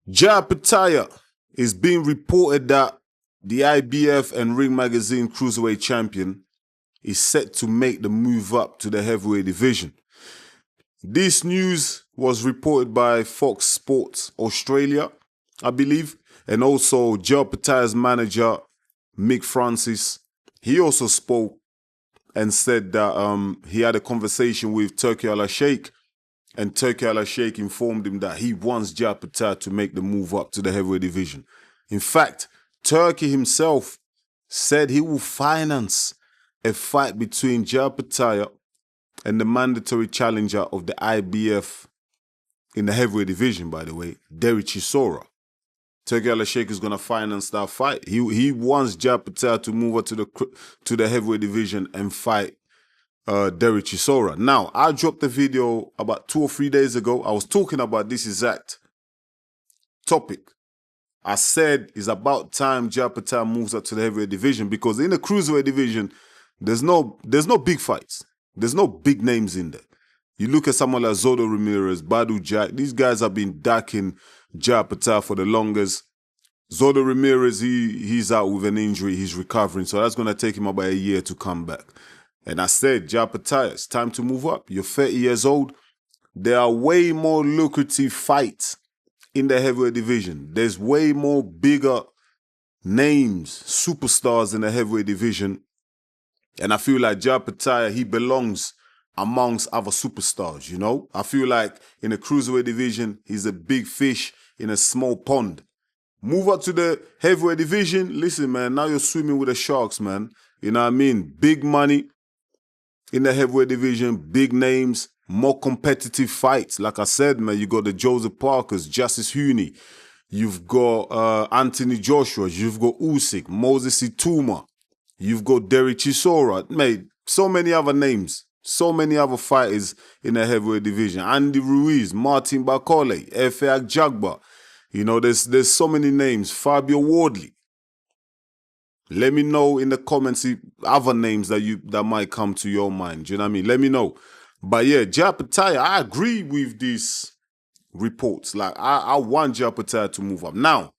Opetaia is being reported that the IBF and Ring Magazine Cruiserweight champion is set to make the move up to the heavyweight division. This news was reported by Fox Sports Australia, I believe, and also Opetaia's manager, Mick Francis. He also spoke and said that he had a conversation with Turki Al-Sheikh, and Turki Al-Sheikh informed him that he wants Opetaia to make the move up to the heavyweight division. In fact, Turki himself said he will finance a fight between Opetaia and the mandatory challenger of the IBF in the heavyweight division, by the way, Derek Chisora. Turki Al-Sheikh is going to finance that fight. He wants Opetaia to move up to the heavyweight division and fight Derek Chisora. Now, I dropped a video about 2 or 3 days ago. I was talking about this exact topic. I said it's about time Opetaia moves up to the heavyweight division, because in the cruiserweight division, there's no big fights. There's no big names in there. You look at someone like Zodo Ramirez, Badu Jack. These guys have been dacking Opetaia for the longest. Zodo Ramirez, he's out with an injury. He's recovering, so that's going to take him about a year to come back. And I said, Opetaia, it's time to move up. You're 30 years old. There are way more lucrative fights in the heavyweight division. There's way more bigger names, superstars in the heavyweight division. And I feel like Opetaia, he belongs amongst other superstars, you know? I feel like in the cruiserweight division, he's a big fish in a small pond. Move up to the heavyweight division. Listen, man, now you're swimming with the sharks, man. You know what I mean? Big money in the heavyweight division, big names, more competitive fights. Like I said, man, you got the Joseph Parkers, Justice Huni. You've got Anthony Joshua. You've got Usyk, Moses Ituma. You've got Derek Chisora. Mate, so many other names. So many other fighters in the heavyweight division. Andy Ruiz, Martin Bakole, Efe Agjagba. You know, there's so many names. Fabio Wardley. Let me know in the comments other names that might come to your mind. Do you know what I mean? Let me know. But yeah, Opetaia, I agree with these reports. Like, I want Opetaia to move up. Now,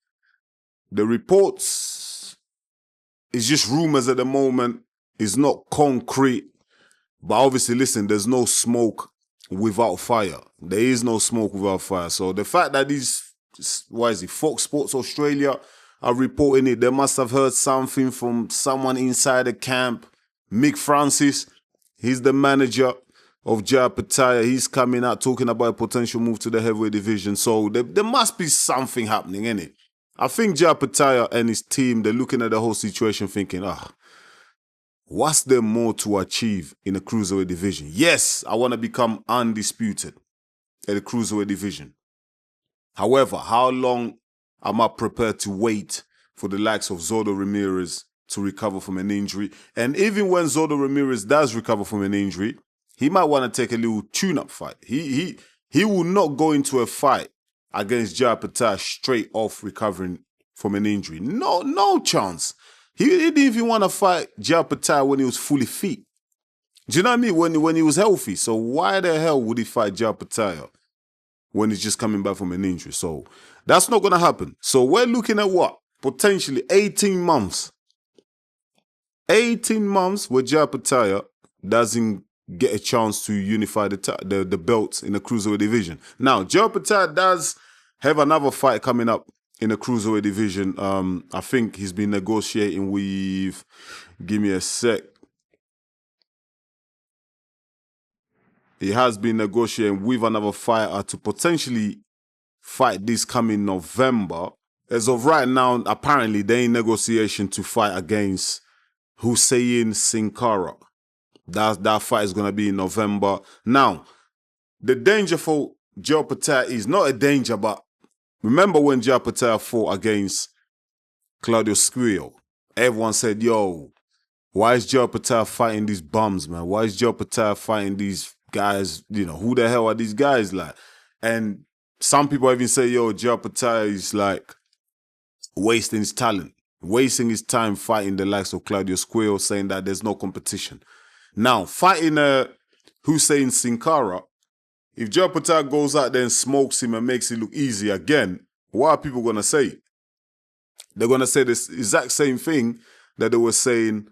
the reports is just rumors at the moment. It's not concrete. But obviously, listen, there's no smoke without fire. There is no smoke without fire. So the fact that Fox Sports Australia are reporting it, they must have heard something from someone inside the camp. Mick Francis, he's the manager of Opetaia. He's coming out talking about a potential move to the heavyweight division. So there must be something happening, innit? I think Opetaia and his team, they're looking at the whole situation thinking, what's there more to achieve in the cruiserweight division? Yes, I want to become undisputed at the cruiserweight division. However, how long am I prepared to wait for the likes of Zodo Ramirez to recover from an injury? And even when Zodo Ramirez does recover from an injury, he might want to take a little tune-up fight. He will not go into a fight against Opetaia straight off recovering from an injury. No chance. He didn't even want to fight Opetaia when he was fully fit. Do you know what I mean? When he was healthy. So why the hell would he fight Opetaia when he's just coming back from an injury? So that's not going to happen. So we're looking at what? Potentially 18 months. 18 months where Opetaia doesn't get a chance to unify the belts in the cruiserweight division. Now, Opetaia does have another fight coming up in the cruiserweight division. I think he's been negotiating with, give me a sec. He has been negotiating with another fighter to potentially fight this coming November. As of right now, apparently they're in negotiation to fight against Hussein Sin Cara. That fight is going to be in November. Now, the danger for Opetaia is not a danger, but remember when Opetaia fought against Claudio Squio? Everyone said, yo, why is Opetaia fighting these bums, man? Why is Opetaia fighting these guys? You know, who the hell are these guys like? And some people even say, yo, Opetaia is like wasting his talent, wasting his time fighting the likes of Claudio Squio, saying that there's no competition. Now, fighting Hussein Sin Cara, if Opetaia goes out there and smokes him and makes it look easy again, what are people going to say? They're going to say this exact same thing that they were saying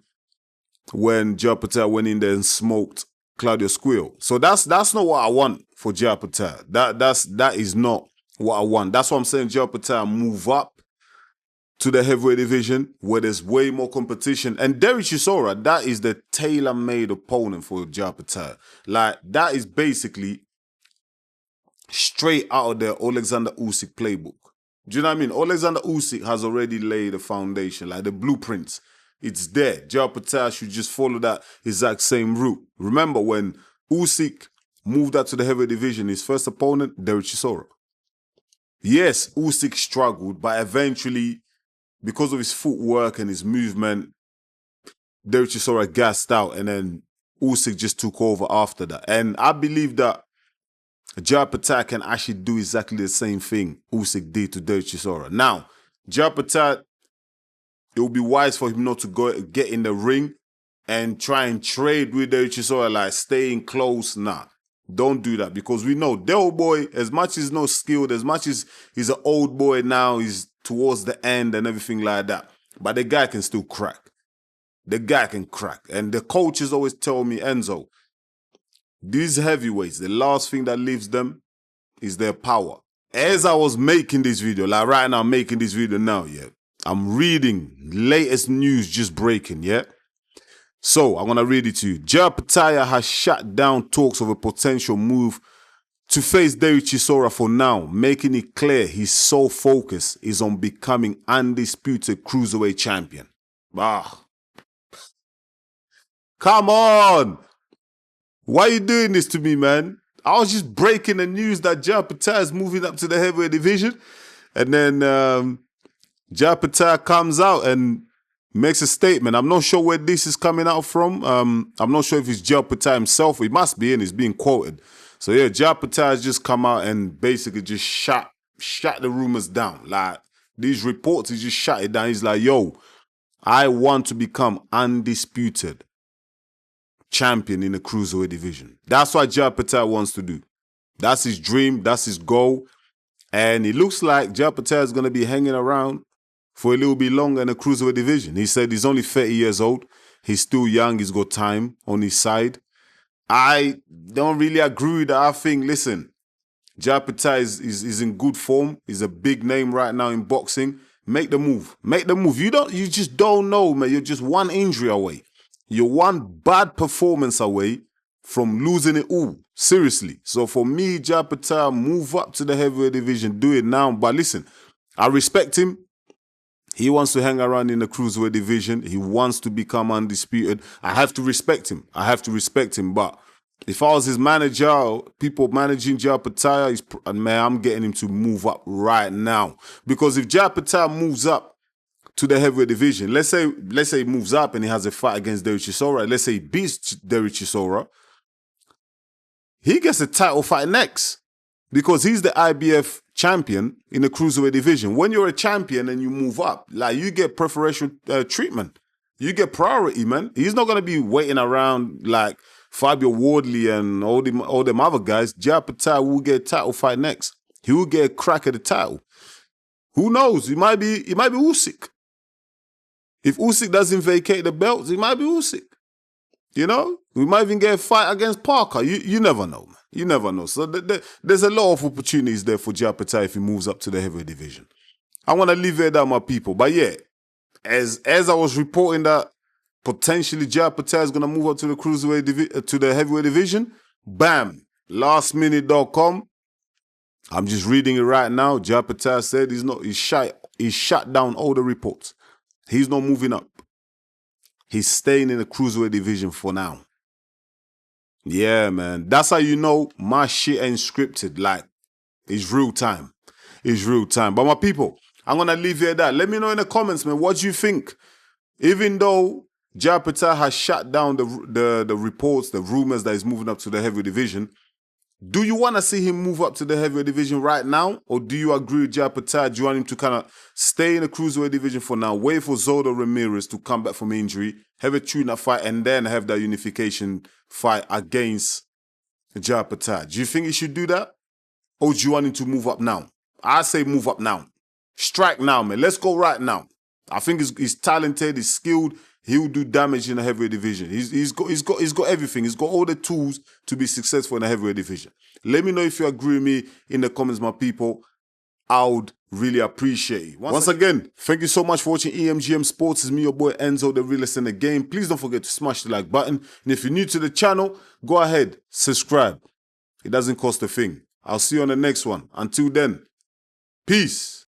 when Jai Opetaia went in there and smoked Claudio Squil. So that's not what I want for Jai Opetaia. That is not what I want. That's why I'm saying Jai Opetaia move up to the heavyweight division where there's way more competition. And Derek Chisora, that is the tailor-made opponent for Jai Opetaia. Like, that is basically straight out of the Alexander Usyk playbook. Do you know what I mean? Alexander Usyk has already laid a foundation, like the blueprints. It's there. Jai Opetaia should just follow that exact same route. Remember when Usyk moved up to the heavyweight division, his first opponent, Derek Chisora. Yes, Usyk struggled, but eventually, because of his footwork and his movement, Derek Chisora gassed out, and then Usyk just took over after that. And I believe that Jai Opetaia can actually do exactly the same thing Usyk did to Derek Chisora. Now, Jai Opetaia, it would be wise for him not to get in the ring and try and trade with Derek Chisora, like staying close. Nah, don't do that, because we know the old boy, as much as he's not skilled, as much as he's an old boy now, he's towards the end and everything like that. But the guy can still crack. The guy can crack. And the coaches always tell me, Enzo, these heavyweights, the last thing that leaves them is their power. As I was making this video, like right now, I'm making this video now, yeah, I'm reading latest news just breaking, yeah? So, I'm going to read it to you. Jai Opetaia has shut down talks of a potential move to face Derek Chisora for now, making it clear his sole focus is on becoming undisputed Cruiserweight champion. Ah. Come on! Why are you doing this to me, man? I was just breaking the news that Jai Opetaia is moving up to the heavyweight division. And then Jai Opetaia comes out and makes a statement. I'm not sure where this is coming out from. I'm not sure if it's Jai Opetaia himself. It must be, and it's being quoted. So yeah, Jai Opetaia has just come out and basically just shut the rumors down. Like, these reports, he just shut it down. He's like, yo, I want to become undisputed champion in the Cruiserweight division. That's what Jai Opetaia wants to do. That's his dream. That's his goal. And it looks like Jai Opetaia is going to be hanging around for a little bit longer in the Cruiserweight division. He said he's only 30 years old. He's still young. He's got time on his side. I don't really agree with that. I think, listen, Jai Opetaia is in good form. He's a big name right now in boxing. Make the move. Make the move. You just don't know, man. You're just one injury away. You're one bad performance away from losing it all. Seriously. So for me, Jai Opetaia, move up to the heavyweight division. Do it now. But listen, I respect him. He wants to hang around in the Cruiserweight division. He wants to become undisputed. I have to respect him. I have to respect him. But if I was his manager, people managing Jai Opetaia, man, I'm getting him to move up right now. Because if Jai Opetaia moves up to the heavyweight division, let's say he moves up and he has a fight against Derek Chisora. Let's say he beats Derek Chisora. He gets a title fight next, because he's the IBF champion in the Cruiserweight division. When you're a champion and you move up, like, you get preferential treatment. You get priority, man. He's not going to be waiting around like Fabio Wardley and all them other guys. Jai Opetaia will get a title fight next. He will get a crack at the title. Who knows? It might be Usyk. If Usyk doesn't vacate the belts, it might be Usyk. You know? We might even get a fight against Parker. You never know, man. You never know. So there's a lot of opportunities there for Jai Opetaia if he moves up to the heavyweight division. I want to leave it at my people. But yeah, as I was reporting that potentially Jai Opetaia is going to move up to the Cruiserweight to the heavyweight division, bam, lastminute.com. I'm just reading it right now. Jai Opetaia said he's shut down all the reports. He's not moving up. He's staying in the Cruiserweight division for now. Yeah, man. That's how you know my shit ain't scripted. Like, it's real time. It's real time. But my people, I'm going to leave you at that. Let me know in the comments, man, what you think. Even though Jai Opetaia has shut down the reports, the rumors that he's moving up to the heavyweight division, do you want to see him move up to the heavyweight division right now? Or do you agree with Jai Opetaia? Do you want him to kind of stay in the Cruiserweight division for now, wait for Zoldo Ramirez to come back from injury, have a tune-up fight, and then have that unification fight against Jai Opetaia? Do you think he should do that? Or do you want him to move up now? I say move up now. Strike now, man. Let's go right now. I think he's talented, he's skilled. He'll do damage in the heavyweight division. He's got everything. He's got all the tools to be successful in the heavyweight division. Let me know if you agree with me in the comments, my people. I would really appreciate it. Once again, thank you so much for watching EMGM Sports. It's me, your boy Enzo, the realest in the game. Please don't forget to smash the like button. And if you're new to the channel, go ahead, subscribe. It doesn't cost a thing. I'll see you on the next one. Until then, peace.